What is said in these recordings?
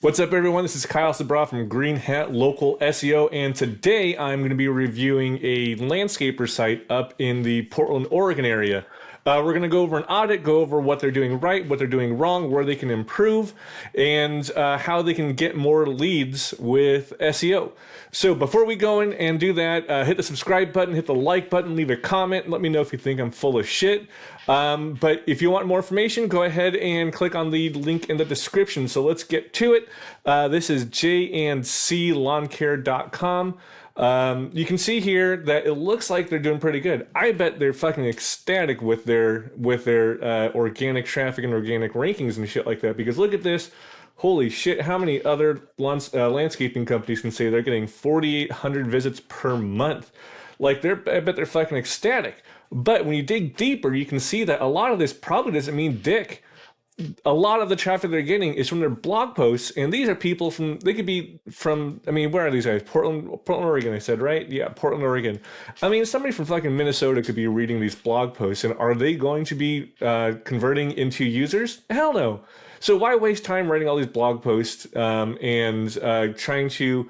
What's up, everyone? This is Kyle Sabra from Hat Local SEO, and today I'm going to be reviewing a landscaper site up in the Portland, Oregon area. We're going to go over an audit, go over what they're doing right, what they're doing wrong, where they can improve, and how they can get more leads with SEO. So before we go in and do that, hit the subscribe button, hit the like button, leave a comment, and let me know if you think I'm full of shit. But if you want more information, go ahead and click on the link in the description. So let's get to it. This is jandclawncare.com. You can see here that it looks like they're doing pretty good. I bet they're fucking ecstatic with their organic traffic and organic rankings and shit like that. Because look at this. Holy shit, how many other landscaping companies can say they're getting 4,800 visits per month? Like, I bet they're fucking ecstatic. But when you dig deeper, you can see that a lot of this probably doesn't mean dick. A lot of the traffic they're getting is from their blog posts, and these are people they could be from, I mean, where are these guys? Portland, Oregon, I said, right? Yeah, Portland, Oregon. I mean, somebody from fucking Minnesota could be reading these blog posts, and are they going to be converting into users? Hell no. So why waste time writing all these blog posts and trying to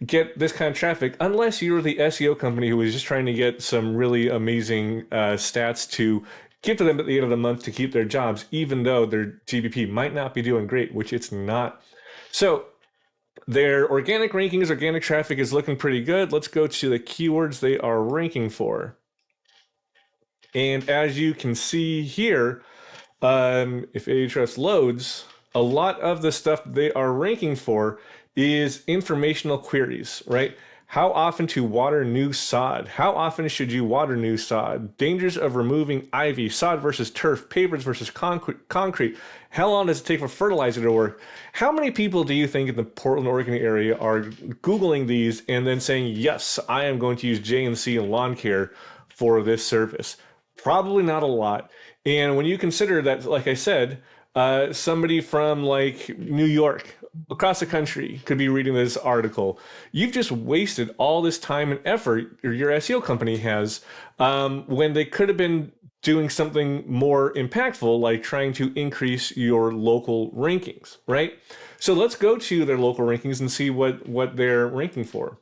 get this kind of traffic unless you're the SEO company who is just trying to get some really amazing stats to give to them at the end of the month to keep their jobs, even though their GBP might not be doing great, which it's not. So their organic rankings, organic traffic is looking pretty good. Let's go to the keywords they are ranking for. And as you can see here, if Ahrefs loads, a lot of the stuff they are ranking for is informational queries, right? How often to water new sod? How often should you water new sod? Dangers of removing ivy, sod versus turf, pavers versus concrete. How long does it take for fertilizer to work? How many people do you think in the Portland, Oregon area are Googling these and then saying, yes, I am going to use J&C and lawn care for this service? Probably not a lot. And when you consider that, like I said, somebody from like New York, across the country could be reading this article. You've just wasted all this time and effort, or your SEO company has, when they could have been doing something more impactful, like trying to increase your local rankings, right? So let's go to their local rankings and see what they're ranking for.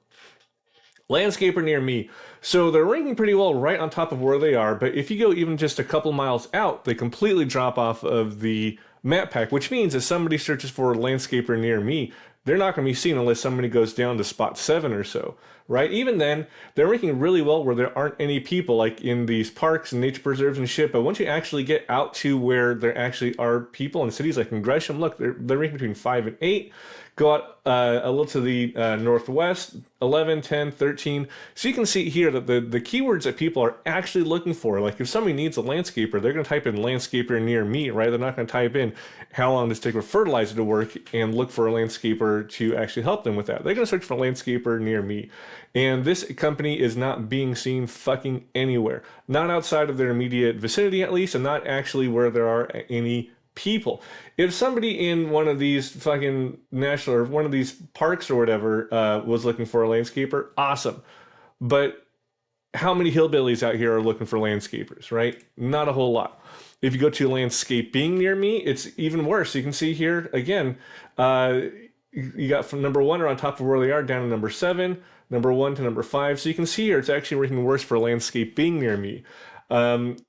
Landscaper near me. So they're ranking pretty well right on top of where they are, but if you go even just a couple miles out, they completely drop off of the map pack, which means if somebody searches for landscaper near me, they're not going to be seen unless somebody goes down to spot 7 or so, right? Even then, they're ranking really well where there aren't any people, like in these parks and nature preserves and shit. But once you actually get out to where there actually are people in cities like in Gresham, look, they're ranking between 5 and 8. Go out a little to the northwest, 11, 10, 13. So you can see here that the keywords that people are actually looking for, like if somebody needs a landscaper, they're going to type in landscaper near me, right? They're not going to type in how long does it take for fertilizer to work and look for a landscaper to actually help them with that. They're going to search for landscaper near me. And this company is not being seen fucking anywhere. Not outside of their immediate vicinity, at least, and not actually where there are any people. If somebody in one of these fucking national or one of these parks or whatever was looking for a landscaper, awesome. But how many hillbillies out here are looking for landscapers, right? Not a whole lot. If you go to landscaping near me, it's even worse. You can see here again, you got from number 1 or on top of where they are down to number 7, number 1 to number 5. So you can see here it's actually ranking worse for landscaping near me.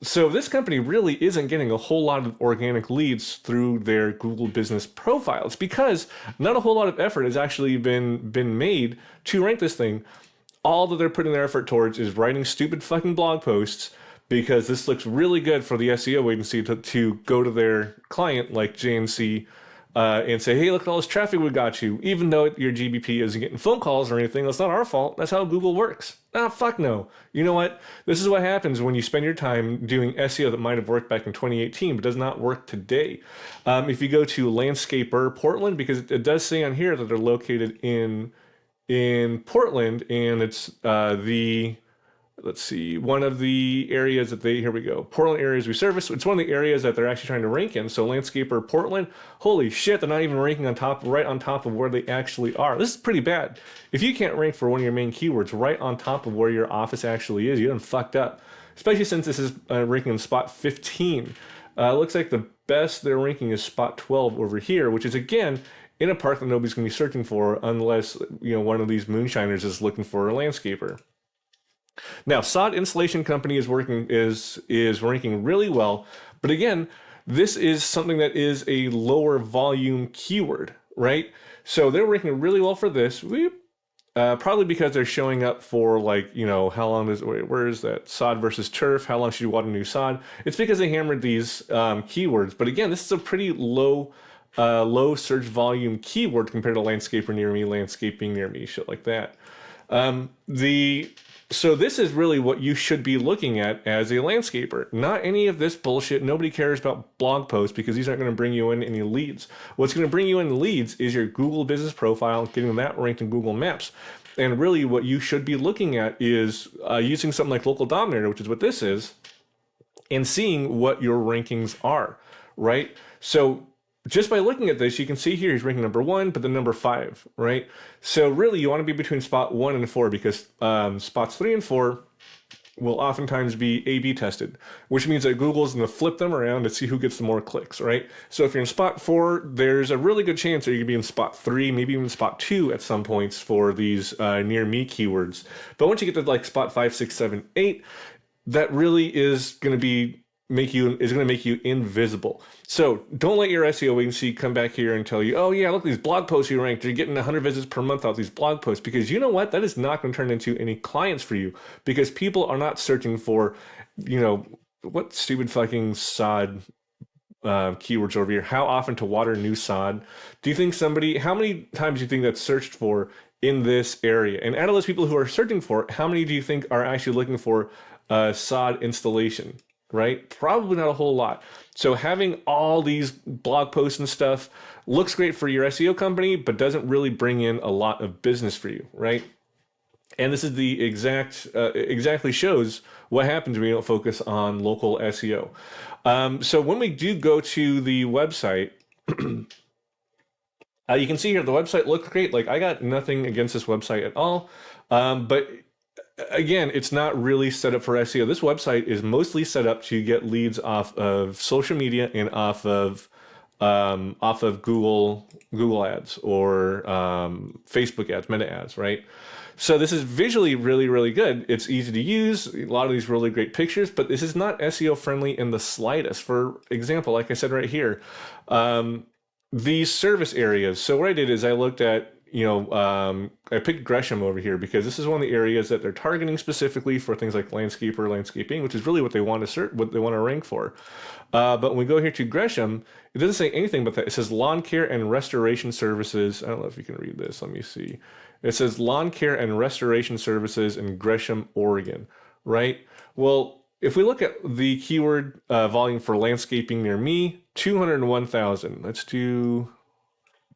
So this company really isn't getting a whole lot of organic leads through their Google business profiles because not a whole lot of effort has actually been made to rank this thing. All that they're putting their effort towards is writing stupid fucking blog posts because this looks really good for the SEO agency to go to their client like JNC and say, hey, look at all this traffic we got you. Even though your GBP isn't getting phone calls or anything, that's not our fault. That's how Google works. Ah, fuck no. You know what? This is what happens when you spend your time doing SEO that might have worked back in 2018, but does not work today. If you go to Landscaper Portland, because it does say on here that they're located in Portland, and it's let's see, one of the areas that here we go, Portland areas we service. It's one of the areas that they're actually trying to rank in. So Landscaper Portland, holy shit, they're not even ranking right on top of where they actually are. This is pretty bad. If you can't rank for one of your main keywords right on top of where your office actually is, you done fucked up. Especially since this is ranking in spot 15 Looks like the best they're ranking is spot 12 over here, which is again in a part that nobody's going to be searching for unless one of these moonshiners is looking for a landscaper. Now, sod installation company is ranking really well, but again, this is something that is a lower volume keyword, right? So they're ranking really well for this. Probably because they're showing up for how long where is that sod versus turf? How long should you water new sod? It's because they hammered these keywords. But again, this is a pretty low search volume keyword compared to landscaper near me, landscaping near me, shit like that. So this is really what you should be looking at as a landscaper. Not any of this bullshit. Nobody cares about blog posts because these aren't going to bring you in any leads. What's going to bring you in leads is your Google business profile, getting that ranked in Google Maps. And really what you should be looking at is using something like Local Dominator, which is what this is, and seeing what your rankings are, right? So just by looking at this, you can see here he's ranking number 1, but then number 5, right? So really, you want to be between spot 1 and 4 because spots 3 and 4 will oftentimes be A/B tested, which means that Google's going to flip them around to see who gets the more clicks, right? So if you're in spot 4, there's a really good chance that you're going to be in spot 3, maybe even spot 2 at some points for these near me keywords. But once you get to like spot 5, 6, 7, 8, that really is going to make you invisible. So don't let your SEO agency come back here and tell you, oh yeah, look, these blog posts you ranked, you're getting 100 visits per month out these blog posts, because you know what? That is not going to turn into any clients for you, because people are not searching for, what stupid fucking sod keywords over here. How often to water new sod? Do you think how many times do you think that's searched for in this area? And out of those people who are searching for it, how many do you think are actually looking for sod installation? Right? Probably not a whole lot. So having all these blog posts and stuff looks great for your SEO company, but doesn't really bring in a lot of business for you, right? And this is the exactly shows what happens when you don't focus on local SEO. So when we do go to the website, you can see here the website looks great. Like, I got nothing against this website at all, but again, it's not really set up for SEO. This website is mostly set up to get leads off of social media and off of Google ads or Facebook ads, meta ads, right? So this is visually really, really good. It's easy to use, a lot of these really great pictures, but this is not SEO friendly in the slightest. For example, like I said right here, these service areas. So what I did is I looked at, I picked Gresham over here because this is one of the areas that they're targeting specifically for things like landscaper, landscaping, which is really what they want to rank for. But when we go here to Gresham, it doesn't say anything but that. It says lawn care and restoration services. I don't know if you can read this. Let me see. It says lawn care and restoration services in Gresham, Oregon, right? Well, if we look at the keyword volume for landscaping near me, 201,000. Let's do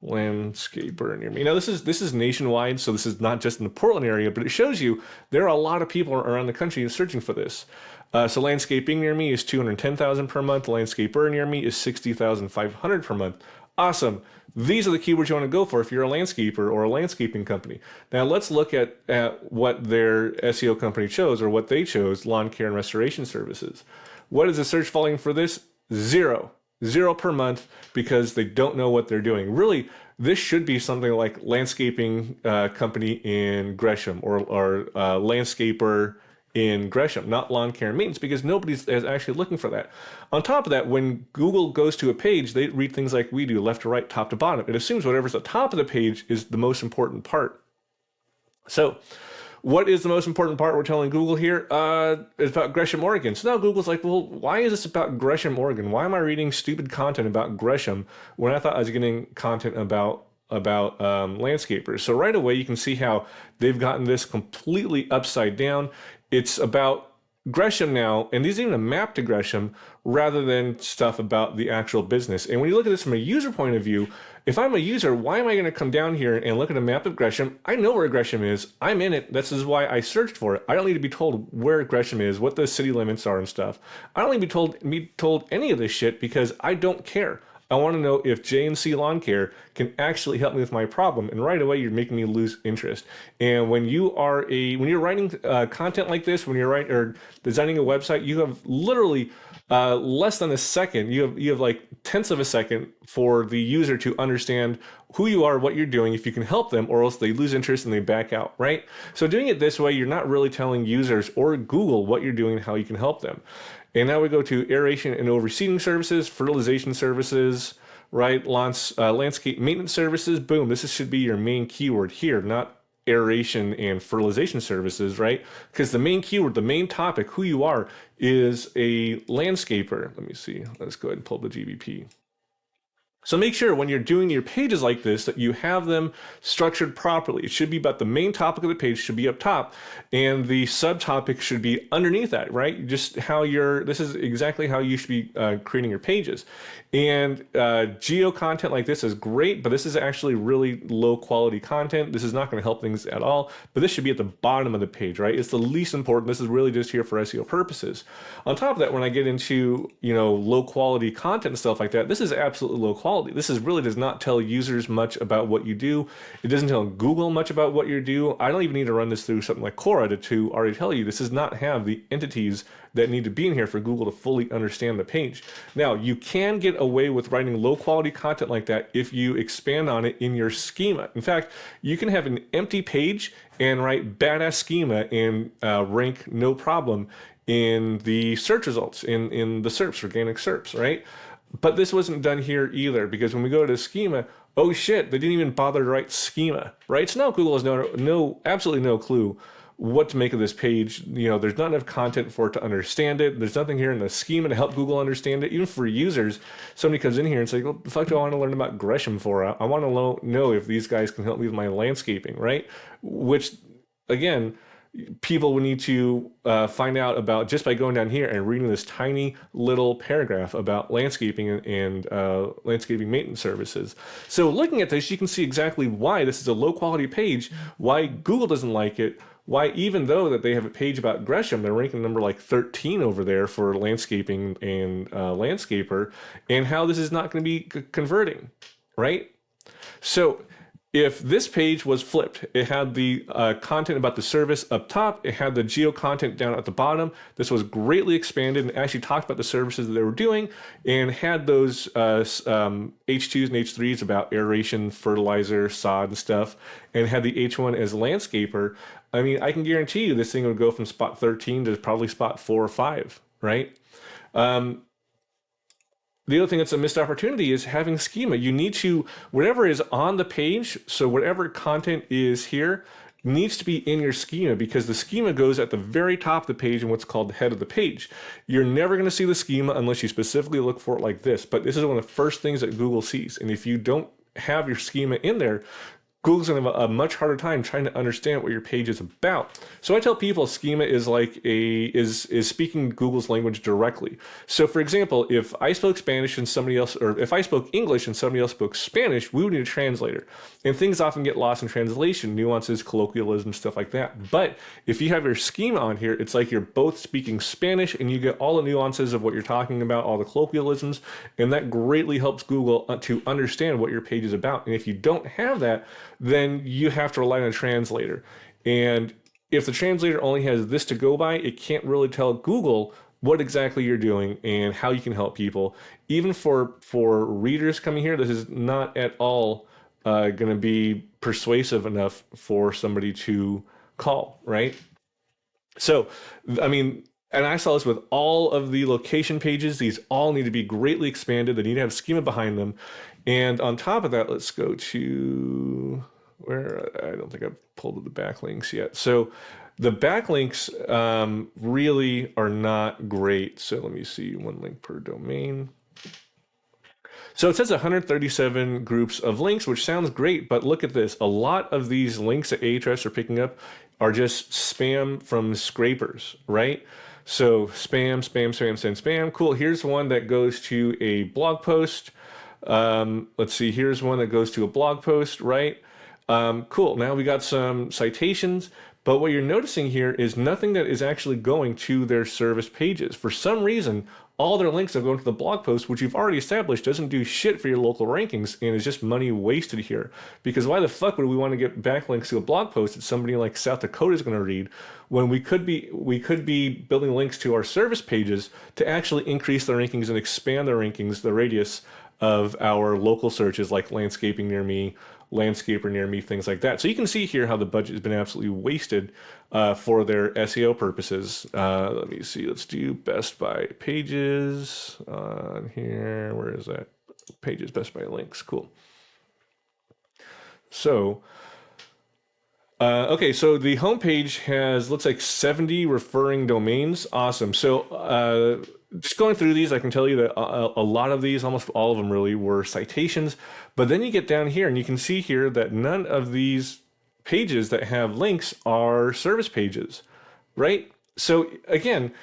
landscaper near me. Now this is nationwide, so this is not just in the Portland area, but it shows you there are a lot of people around the country searching for this. So landscaping near me is 210,000 per month. Landscaper near me is 60,500 per month. Awesome. These are the keywords you want to go for if you're a landscaper or a landscaping company. Now let's look at what their SEO company chose, or what they chose, lawn care and restoration services. What is the search volume for this? Zero per month, because they don't know what they're doing. Really, this should be something like landscaping company in Gresham or landscaper in Gresham, not lawn care and maintenance, because nobody's actually looking for that. On top of that, when Google goes to a page, they read things like we do, left to right, top to bottom. It assumes whatever's at the top of the page is the most important part. So what is the most important part we're telling Google here? It's about Gresham, Oregon. So now Google's like, well, why is this about Gresham, Oregon? Why am I reading stupid content about Gresham when I thought I was getting content about landscapers? So right away, you can see how they've gotten this completely upside down. It's about Gresham now, and these are even a map to Gresham rather than stuff about the actual business. And when you look at this from a user point of view, if I'm a user, why am I going to come down here and look at a map of Gresham? I know where Gresham is. I'm in it. This is why I searched for it. I don't need to be told where Gresham is, what the city limits are and stuff. I don't need to be told any of this shit because I don't care. I want to know if J&C Lawn Care can actually help me with my problem. And right away, you're making me lose interest. And when you're writing content like this, when you're writing or designing a website, you have literally less than a second. You have like tenths of a second for the user to understand who you are, what you're doing, if you can help them, or else they lose interest and they back out, right? So doing it this way, you're not really telling users or Google what you're doing and how you can help them. And now we go to aeration and overseeding services, fertilization services, right? Landscape maintenance services. Boom, this should be your main keyword here, not aeration and fertilization services, right? Because the main keyword, the main topic, who you are, is a landscaper. Let me see. Let's go ahead and pull up the GBP. So make sure when you're doing your pages like this that you have them structured properly. It should be about the main topic of the page should be up top, and the subtopic should be underneath that, right? Just how this is exactly how you should be creating your pages. And geo content like this is great, but this is actually really low quality content. This is not going to help things at all, but this should be at the bottom of the page, right? It's the least important. This is really just here for SEO purposes. On top of that, when I get into, low quality content and stuff like that, this is absolutely low quality. This really does not tell users much about what you do. It doesn't tell Google much about what you do. I don't even need to run this through something like Cora to already tell you this does not have the entities that need to be in here for Google to fully understand the page. Now, you can get away with writing low quality content like that if you expand on it in your schema. In fact, you can have an empty page and write badass schema and rank no problem in the search results, in the SERPs, organic SERPs, right? But this wasn't done here either, because when we go to schema, oh shit, they didn't even bother to write schema, right? So now Google has absolutely no clue what to make of this page. There's not enough content for it to understand it. There's nothing here in the schema to help Google understand it. Even for users, somebody comes in here and says, "What the fuck do I want to learn about Gresham for? I want to know if these guys can help me with my landscaping," right? Which, again, people will need to find out about just by going down here and reading this tiny little paragraph about landscaping and landscaping maintenance services. So looking at this, you can see exactly why this is a low quality page, why Google doesn't like it, why even though that they have a page about Gresham, they're ranking number like 13 over there for landscaping and landscaper, and how this is not going to be converting, right? So if this page was flipped, it had the content about the service up top, it had the geo content down at the bottom. This was greatly expanded and actually talked about the services that they were doing, and had those H2s and H3s about aeration, fertilizer, sod and stuff, and had the H1 as landscaper. I mean, I can guarantee you this thing would go from spot 13 to probably spot 4 or 5, right? The other thing that's a missed opportunity is having schema. You need to, whatever is on the page, so whatever content is here, needs to be in your schema, because the schema goes at the very top of the page in what's called the head of the page. You're never going to see the schema unless you specifically look for it like this, but this is one of the first things that Google sees. And if you don't have your schema in there, Google's going to have a much harder time trying to understand what your page is about. So I tell people schema is like is speaking Google's language directly. So for example, if I spoke Spanish and somebody else, or if I spoke English and somebody else spoke Spanish, we would need a translator. And things often get lost in translation, nuances, colloquialism, stuff like that. But if you have your schema on here, it's like you're both speaking Spanish and you get all the nuances of what you're talking about, all the colloquialisms, and that greatly helps Google to understand what your page is about. And if you don't have that, then you have to rely on a translator. And if the translator only has this to go by, it can't really tell Google what exactly you're doing and how you can help people. Even for readers coming here, this is not at all going to be persuasive enough for somebody to call, right? So, I mean, and I saw this with all of the location pages. These all need to be greatly expanded. They need to have schema behind them. And on top of that, let's go to where I don't think I've pulled the backlinks yet. So the backlinks really are not great. So let me see, one link per domain. So it says 137 groups of links, which sounds great, but look at this. A lot of these links that Ahrefs are picking up are just spam from scrapers, right? So spam, send spam. Cool. Here's one that goes to a blog post. Let's see, here's one that goes to a blog post, right? Cool. Now we got some citations, but what you're noticing here is nothing that is actually going to their service pages. For some reason, all their links are going to the blog post, which you've already established doesn't do shit for your local rankings and is just money wasted here. Because why the fuck would we want to get backlinks to a blog post that somebody like South Dakota is going to read when we could be building links to our service pages to actually increase the rankings and expand the rankings, the radius of our local searches like landscaping near me, landscaper near me, things like that. So you can see here how the budget has been absolutely wasted for their SEO purposes. Let me see. Let's do Best by Pages on here. Where is that? Pages, Best by Links. Cool. So, okay, so the homepage looks like 70 referring domains. Awesome. So, just going through these, I can tell you that a lot of these, almost all of them really, were citations. But then you get down here and you can see here that none of these pages that have links are service pages, right? So again,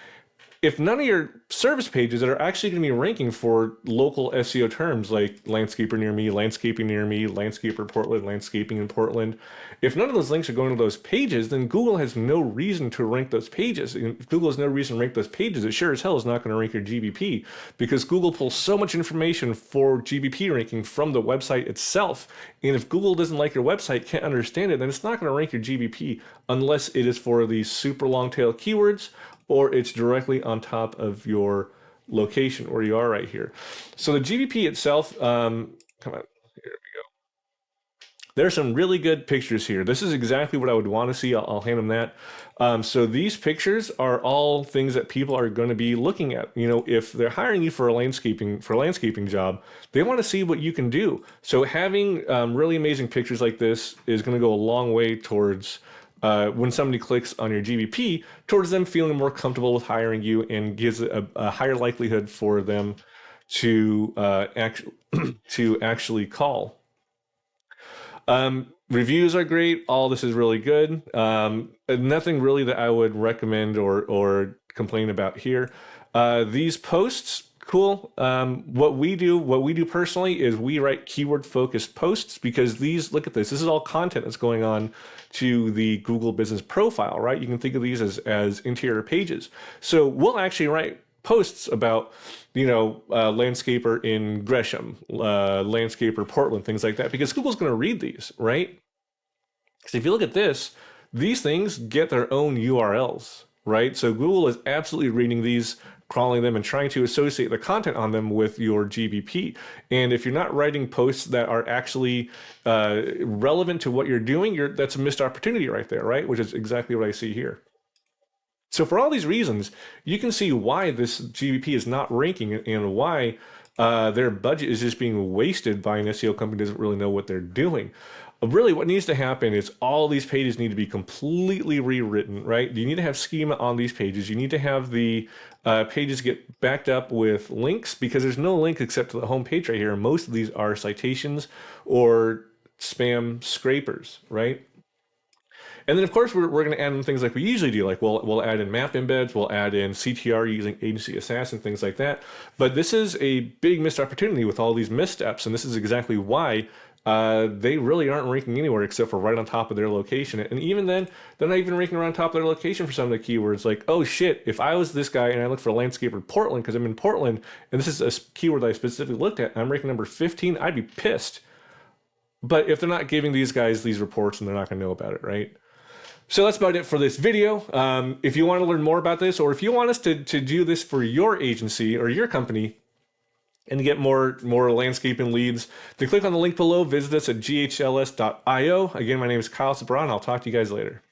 if none of your service pages that are actually going to be ranking for local SEO terms like landscaper near me, landscaping near me, landscaper Portland, landscaping in Portland, if none of those links are going to those pages, then Google has no reason to rank those pages. If Google has no reason to rank those pages, it sure as hell is not going to rank your GBP because Google pulls so much information for GBP ranking from the website itself. And if Google doesn't like your website, can't understand it, then it's not going to rank your GBP unless it is for these super long tail keywords or it's directly on top of your location where you are right here. So the GBP itself, come on, here we go. There's some really good pictures here. This is exactly what I would want to see. I'll hand them that. So these pictures are all things that people are going to be looking at. You know, if they're hiring you for a landscaping job, they want to see what you can do. So having really amazing pictures like this is going to go a long way towards when somebody clicks on your GBP, towards them feeling more comfortable with hiring you and gives a higher likelihood for them to actually call. Reviews are great. All this is really good. Nothing really that I would recommend or complain about here. These posts, cool. What we do personally is we write keyword focused posts because look at this. This is all content that's going on to the Google Business Profile, right? You can think of these as interior pages. So we'll actually write posts about, landscaper in Gresham, landscaper Portland, things like that, because Google's going to read these, right? Because if you look at this, these things get their own URLs, right? So Google is absolutely reading these, crawling them, and trying to associate the content on them with your GBP. And if you're not writing posts that are actually relevant to what you're doing, that's a missed opportunity right there, right? Which is exactly what I see here. So for all these reasons, you can see why this GBP is not ranking and why their budget is just being wasted by an SEO company that doesn't really know what they're doing. Really, what needs to happen is all these pages need to be completely rewritten, right? You need to have schema on these pages. You need to have the pages get backed up with links because there's no link except to the home page right here. Most of these are citations or spam scrapers, right? And then, of course, we're going to add in things like we usually do. Like we'll add in map embeds, we'll add in CTR using Agency Assassin, things like that. But this is a big missed opportunity with all these missteps, and this is exactly why they really aren't ranking anywhere except for right on top of their location. And even then, they're not even ranking around top of their location for some of the keywords. Like, oh shit, if I was this guy and I looked for landscaper Portland because I'm in Portland, and this is a keyword that I specifically looked at, and I'm ranking number 15, I'd be pissed. But if they're not giving these guys these reports, then they're not going to know about it, right? So that's about it for this video. If you want to learn more about this, or if you want us to do this for your agency or your company and to get more landscaping leads, then click on the link below. Visit us at ghls.io. Again, my name is Kyle Sabran. I'll talk to you guys later.